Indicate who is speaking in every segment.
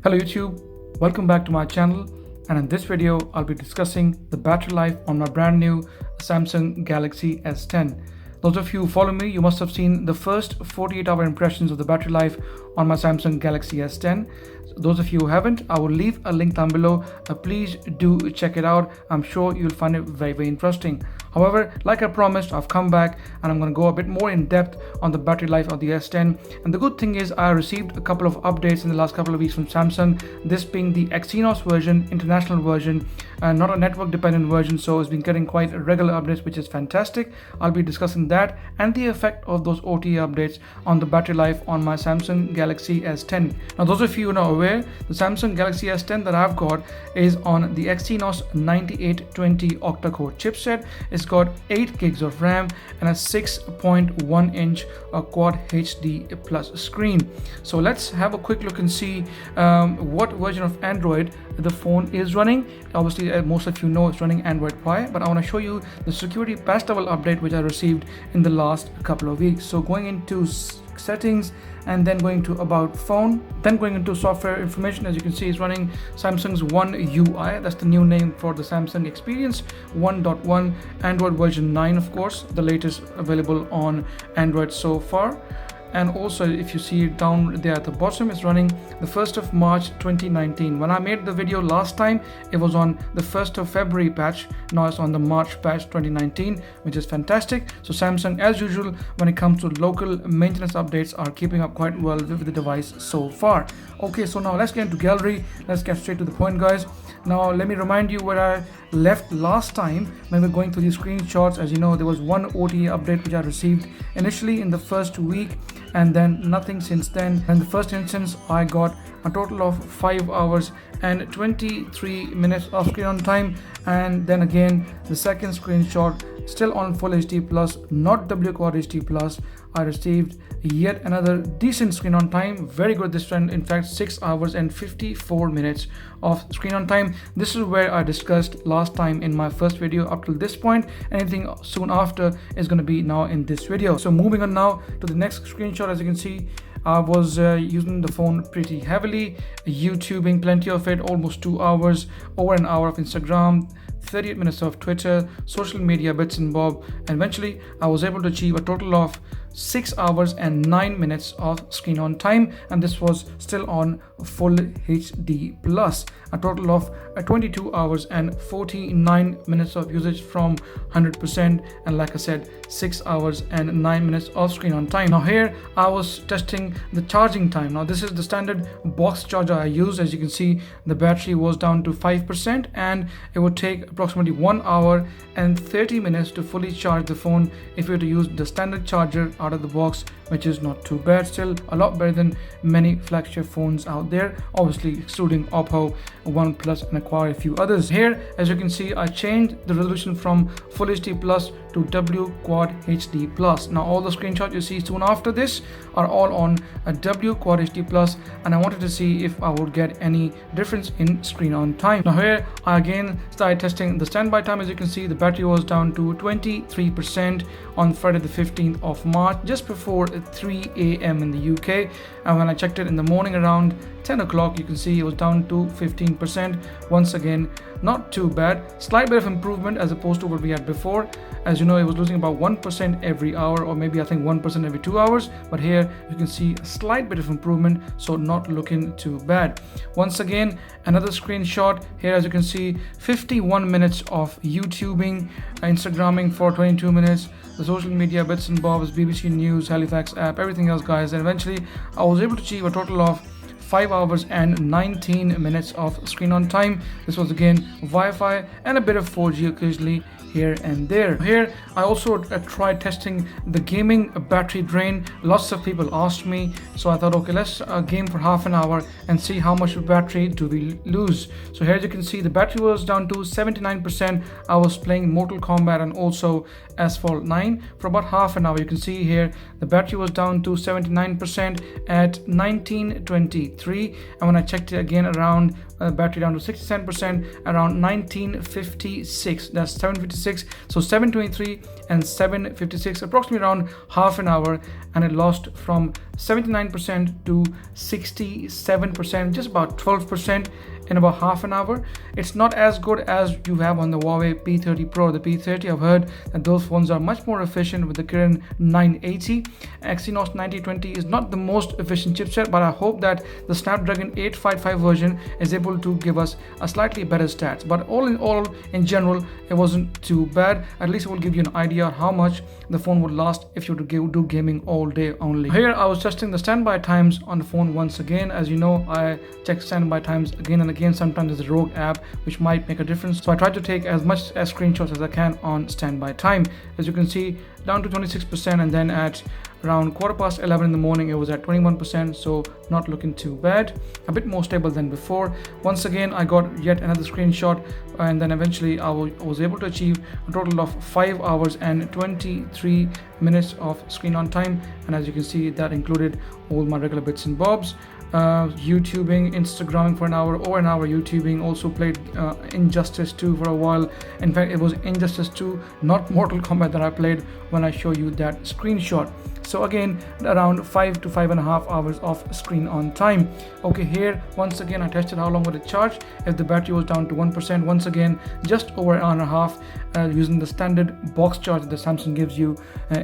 Speaker 1: Hello YouTube, welcome back to my channel, and in this video I'll be discussing the battery life on my brand new Samsung Galaxy S10. Those of you who follow me, you must have seen the first 48-hour impressions of the battery life on my Samsung Galaxy S10. Those of you who haven't, I will leave a link down below. Please do check it out. I'm sure you'll find it very interesting. However, like I promised, I've come back and I'm going to go a bit more in depth on the battery life of the S10. And the good thing is I received a couple of updates in the last couple of weeks from Samsung, this being the Exynos version, international version, not a network dependent version, so it's been getting quite regular updates, which is fantastic. I'll be discussing that and the effect of those OTA updates on the battery life on my Samsung Galaxy S10. Now, those of you who are not aware, the Samsung Galaxy S10 that I've got is on the Exynos 9820 octa-core chipset. It's got 8 gigs of RAM and a 6.1 inch quad HD plus screen. So let's have a quick look and see what version of Android the phone is running. Obviously, most of you know it's running Android Pie, but I want to show you the security patch level update which I received in the last couple of weeks. So going into settings and then going to about phone, then going into software information. As you can see, it's running Samsung's One UI. That's the new name for the Samsung experience, 1.1, Android version 9, of course, the latest available on Android so far. And also, if you see it down there at the bottom, it's running the 1st of March 2019. When I made the video last time, it was on the 1st of February patch. Now it's on the March patch 2019, which is fantastic. So Samsung, as usual, when it comes to local maintenance updates, are keeping up quite well with the device so far. Okay, so now let's get into gallery. Let's get straight to the point, guys. Now let me remind you where I left last time when we were going through these screenshots. As you know, there was one OTA update which I received initially in the first week, and then nothing since then. In the first instance, I got a total of 5 hours and 23 minutes of screen on time. And then again, the second screenshot, still on full HD plus, not W Quad HD plus, I received yet another decent screen on time. Very good this time, in fact 6 hours and 54 minutes of screen on time. This is where I discussed last time in my first video. Up till this point, anything soon after is going to be now in this video. So moving on now to the next screenshot. As you can see, I was using the phone pretty heavily, YouTubing plenty of it, almost 2 hours, over an hour of Instagram, 38 minutes of Twitter, social media bits and bob, and eventually I was able to achieve a total of 6 hours and 9 minutes of screen on time, and this was still on full HD plus. A total of 22 hours and 49 minutes of usage from 100%, and like I said, 6 hours and 9 minutes of screen on time. Now here I was testing the charging time. Now this is the standard box charger I use. As you can see, the battery was down to 5%, and it would take approximately 1 hour and 30 minutes to fully charge the phone if you were to use the standard charger out of the box, which is not too bad. Still a lot better than many flagship phones out there, obviously excluding Oppo, OnePlus, and quite a few others. Here, as you can see, I changed the resolution from full HD plus to W Quad HD plus. Now all the screenshots you see soon after this are all on a W Quad HD plus, and I wanted to see if I would get any difference in screen on time. Now here I again started testing the standby time. As you can see, the battery was down to 23% on Friday the 15th of March, just before 3 a.m. in the UK, and when I checked it in the morning around 10 o'clock, you can see it was down to 15%. Once again, not too bad. Slight bit of improvement as opposed to what we had before. As you know, it was losing about 1% every hour, or maybe I think 1% every 2 hours, but here you can see a slight bit of improvement, so not looking too bad. Once again, another screenshot here. As you can see, 51 minutes of YouTubing, Instagramming for 22 minutes, the social media bits and bobs, BBC News, Halifax app, everything else, guys. And eventually I was able to achieve a total of 5 hours and 19 minutes of screen on time. This was again Wi-Fi and a bit of 4G occasionally here and there. Here I also tried testing the gaming battery drain. Lots of people asked me, so I thought, okay, let's game for half an hour and see how much battery do we lose. So here, as you can see, the battery was down to 79%. I was playing Mortal Kombat and also Asphalt 9 for about half an hour. You can see here the battery was down to 79% at 19:20. 23, and when I checked it again around battery down to 67% around 1956, that's 756, so 723 and 756, approximately around half an hour, and it lost from 79% to 67%, just about 12% in about half an hour. It's not as good as you have on the Huawei P30 Pro. The P30, I've heard that those phones are much more efficient with the Kirin 980. Exynos 9020 is not the most efficient chipset, but I hope that the Snapdragon 855 version is able to give us a slightly better stats. But all in all, in general, it wasn't too bad. At least it will give you an idea how much the phone would last if you were to do gaming all day only. Here I was testing the standby times on the phone once again. As you know, I check standby times again and again. Sometimes there's a rogue app which might make a difference, so I try to take as much screenshots as I can on standby time. As you can see, down to 26%, and then at around 11:15 in the morning it was at 21%, so not looking too bad, a bit more stable than before. Once again I got yet another screenshot, and then eventually I was able to achieve a total of 5 hours and 23 minutes of screen on time, and as you can see that included all my regular bits and bobs. YouTubing, Instagramming for an hour, over an hour YouTubing, also played Injustice 2 for a while. In fact, it was Injustice 2, not Mortal Kombat, that I played when I show you that screenshot. So again, around 5 to 5.5 hours of screen on time. Okay, here once again I tested how long would it charge if the battery was down to 1%. Once again, just over an hour and a half, using the standard box charge that Samsung gives you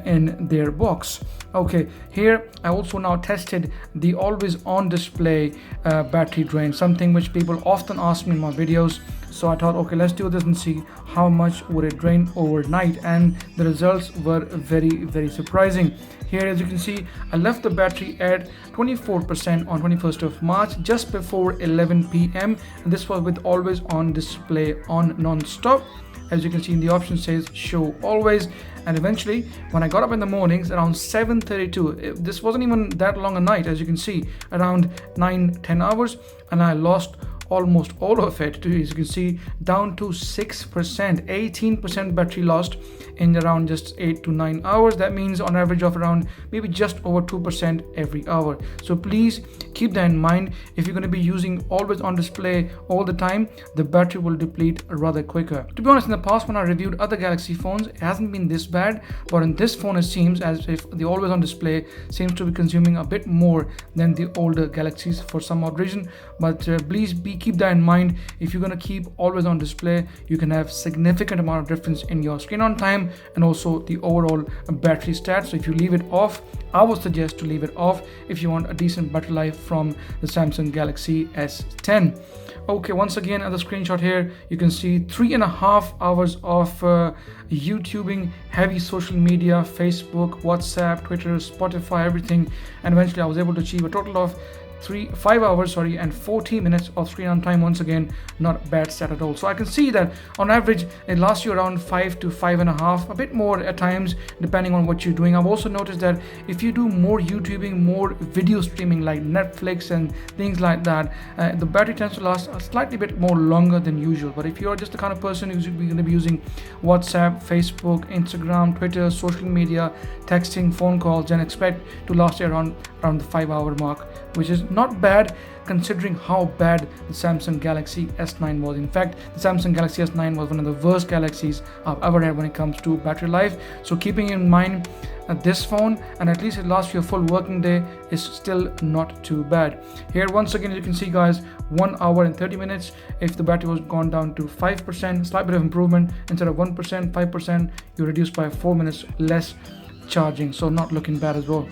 Speaker 1: in their box. Okay, here I also now tested the always on display battery drain, something which people often ask me in my videos. So I thought, okay, let's do this and see how much would it drain overnight, and the results were very surprising. Here, as you can see, I left the battery at 24% on 21st of March, just before 11 p.m. and this was with always on display on non-stop. As you can see in the option says show always, and eventually when I got up in the mornings around 7:32, this wasn't even that long a night, as you can see, around 9-10 hours, and I lost almost all of it, as you can see, down to 6%, 18% battery lost in around just 8 to 9 hours. That means on average of around maybe just over 2% every hour. So please keep that in mind. If you're going to be using always on display all the time, the battery will deplete rather quicker. To be honest, in the past when I reviewed other Galaxy phones, it hasn't been this bad, but in this phone it seems as if the always on display seems to be consuming a bit more than the older Galaxies for some odd reason. But please keep that in mind. If you're going to keep always on display, you can have significant amount of difference in your screen on time and also the overall battery stats. So if you leave it off, I would suggest to leave it off if you want a decent battery life from the Samsung Galaxy S10. Okay, once again another screenshot here. You can see 3.5 hours of YouTubing, heavy social media, Facebook, WhatsApp, Twitter, Spotify, everything, and eventually I was able to achieve a total of 5 hours and 40 minutes of screen on time. Once again, not bad stat at all. So I can see that on average it lasts you around 5 to 5.5, a bit more at times depending on what you're doing. I've also noticed that if you do more YouTubing, more video streaming like Netflix and things like that, the battery tends to last a slightly bit more longer than usual. But if you're just the kind of person who's going to be using WhatsApp, Facebook, Instagram, Twitter, social media, texting, phone calls, then expect to last you around the 5 hour mark, which is not bad considering how bad the Samsung Galaxy S9 was. In fact, the Samsung Galaxy S9 was one of the worst Galaxies I've ever had when it comes to battery life. So keeping in mind this phone, and at least it lasts you a full working day, is still not too bad. Here once again, you can see guys, 1 hour and 30 minutes. If the battery was gone down to 5%, slight bit of improvement. Instead of 1%, 5%, you reduce by 4 minutes less charging, so not looking bad as well.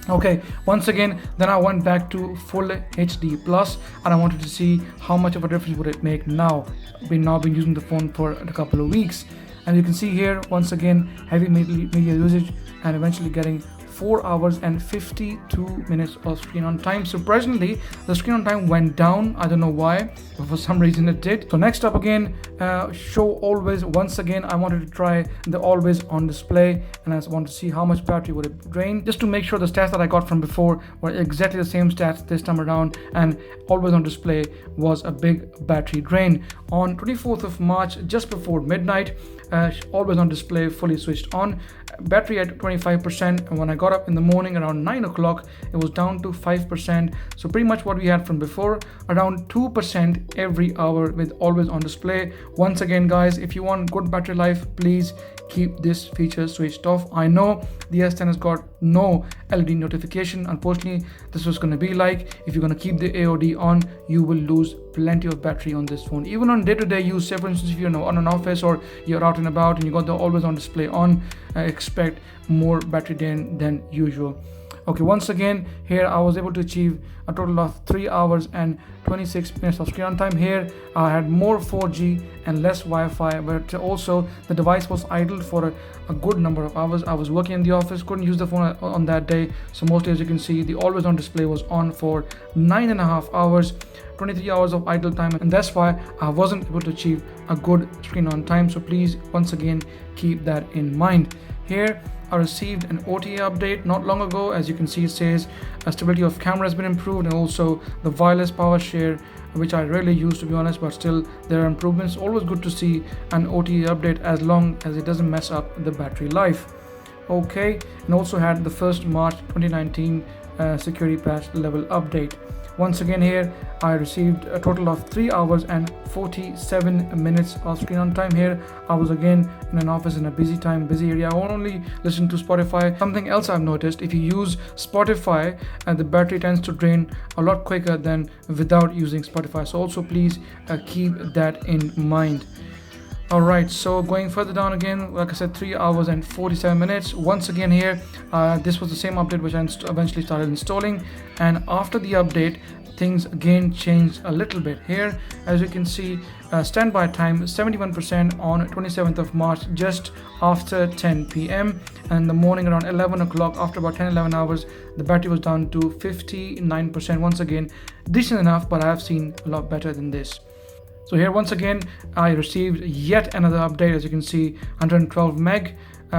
Speaker 1: Okay, once again, then I went back to full HD plus, and I wanted to see how much of a difference would it make now. I've been using the phone for a couple of weeks, and you can see here once again heavy media usage, and eventually getting 4 hours and 52 minutes of screen on time. Surprisingly, the screen on time went down. I don't know why, but for some reason it did. So next up again, show always. Once again, I wanted to try the always on display, and I want to see how much battery would it drain, just to make sure the stats that I got from before were exactly the same stats this time around, and always on display was a big battery drain. On 24th of March, just before midnight, always on display fully switched on. battery at 25%, and when I got up in the morning around 9 o'clock, it was down to 5%. So pretty much what we had from before, around 2% every hour with always on display. Once again guys, if you want good battery life, please keep this feature switched off. I know the S10 has got no LED notification. Unfortunately, this was going to be like, if you're going to keep the AOD on, you will lose plenty of battery on this phone. Even on day-to-day use, say for instance, if you're on an office or you're out and about and you got the always on display on, expect more battery drain than usual. Okay, once again, here I was able to achieve a total of 3 hours and 26 minutes of screen on time. Here I had more 4G and less Wi-Fi, but also the device was idle for a good number of hours. I was working in the office, couldn't use the phone on that day, so mostly, as you can see, the always on display was on for 9.5 hours, 23 hours of idle time, and that's why I wasn't able to achieve a good screen on time. So please, once again, keep that in mind. Here I received an OTA update not long ago. As you can see, it says stability of camera has been improved, and also the wireless power share, which I rarely use to be honest, but still there are improvements. Always good to see an OTA update as long as it doesn't mess up the battery life. Okay, and also had the 1st March 2019 security patch level update. Once again, here I received a total of 3 hours and 47 minutes of screen on time. Here I was again in an office in a busy area. I won't only listen to Spotify. Something else I've noticed, if you use Spotify, the battery tends to drain a lot quicker than without using Spotify. So also please keep that in mind. Alright, so going further down again, like I said, 3 hours and 47 minutes. Once again here, this was the same update which I eventually started installing, and after the update, things again changed a little bit. Here, as you can see, standby time 71% on 27th of March, just after 10 p.m. and in the morning around 11 o'clock, after about 10-11 hours, the battery was down to 59%. Once again, decent enough, but I have seen a lot better than this. So here once again I received yet another update. As you can see, 112 meg,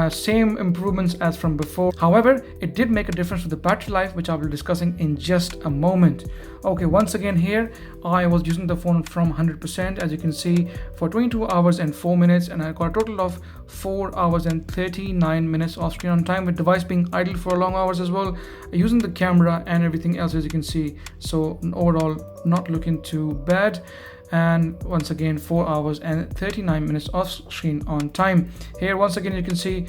Speaker 1: same improvements as from before. However, it did make a difference to the battery life, which I will be discussing in just a moment. Okay, once again here I was using the phone from 100%, as you can see, for 22 hours and 4 minutes, and I got a total of 4 hours and 39 minutes of screen on time, with device being idle for long hours as well, using the camera and everything else, as you can see. So overall, not looking too bad. And once again, 4 hours and 39 minutes of screen on time. Here once again you can see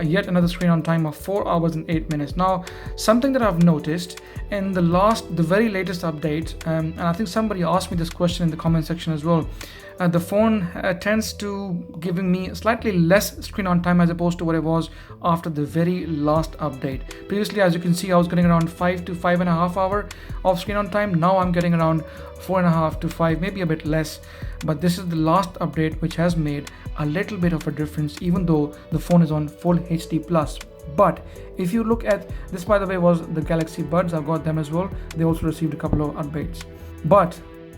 Speaker 1: yet another screen on time of 4 hours and 8 minutes. Now, something that I've noticed in the very latest update, and I think somebody asked me this question in the comment section as well, the phone tends to giving me slightly less screen on time as opposed to what it was after the very last update. Previously, as you can see, I was getting around 5 to 5.5 hours of screen on time. Now I'm getting around 4.5 to 5, maybe a bit less. But this is the last update which has made a little bit of a difference, even though the phone is on full HD plus. But if you look at this, by the way, was the Galaxy Buds. I've got them as well. They also received a couple of updates. But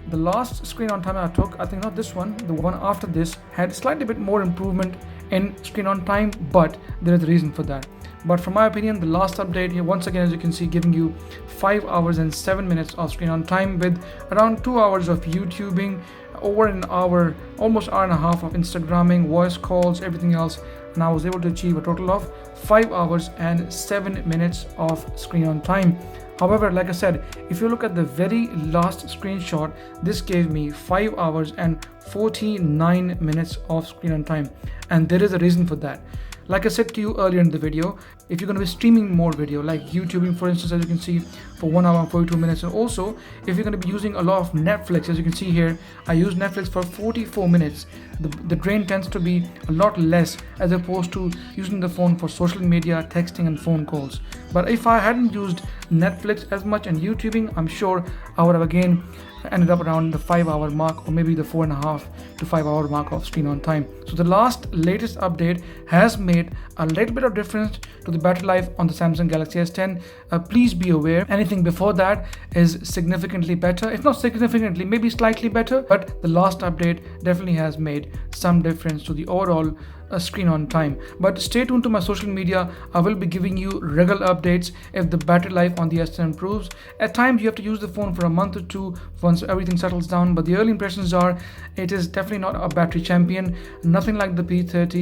Speaker 1: the last screen on time I took, I think not this one, the one after this, had slightly bit more improvement in screen on time, but there is a reason for that. But from my opinion, the last update here, once again, as you can see, giving you 5 hours and 7 minutes of screen on time, with around 2 hours of YouTubing, over an hour, almost hour and a half of Instagramming, voice calls, everything else, and I was able to achieve a total of 5 hours and 7 minutes of screen on time. However, like I said, if you look at the very last screenshot, this gave me 5 hours and 49 minutes of screen on time, and there is a reason for that. Like I said to you earlier in the video, if you're going to be streaming more video, like YouTubing for instance, as you can see, for 1 hour and 42 minutes, and also if you're going to be using a lot of Netflix, as you can see here, I use Netflix for 44 minutes. The drain tends to be a lot less as opposed to using the phone for social media, texting and phone calls. But if I hadn't used Netflix as much and YouTubing, I'm sure I would have again ended up around the 5 hour mark, or maybe the 4.5 to 5 hour mark of screen on time. So the latest update has made a little bit of difference to the battery life on the Samsung Galaxy S10. Please be aware, anything before that is significantly better, if not significantly, maybe slightly better, but the last update definitely has made some difference to the overall screen on time. But stay tuned to my social media. I will be giving you regular updates if the battery life on the S10 improves. At times you have to use the phone for a month or two for once everything settles down. But the early impressions are it is definitely not a battery champion. Nothing like the P30,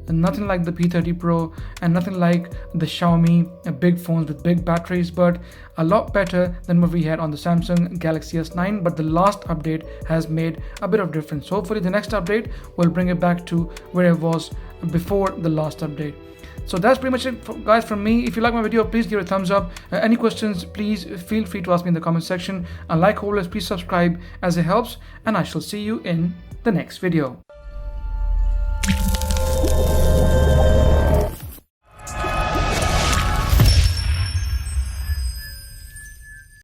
Speaker 1: nothing like the P30 Pro, and nothing like the Xiaomi big phones with big batteries, but a lot better than what we had on the Samsung Galaxy S9. But the last update has made a bit of difference. Hopefully the next update will bring it back to where it was before the last update. So that's pretty much it, guys, from me. If you like my video, please give it a thumbs up. Any questions, please feel free to ask me in the comment section. And like always, please subscribe as it helps. And I shall see you in the next video.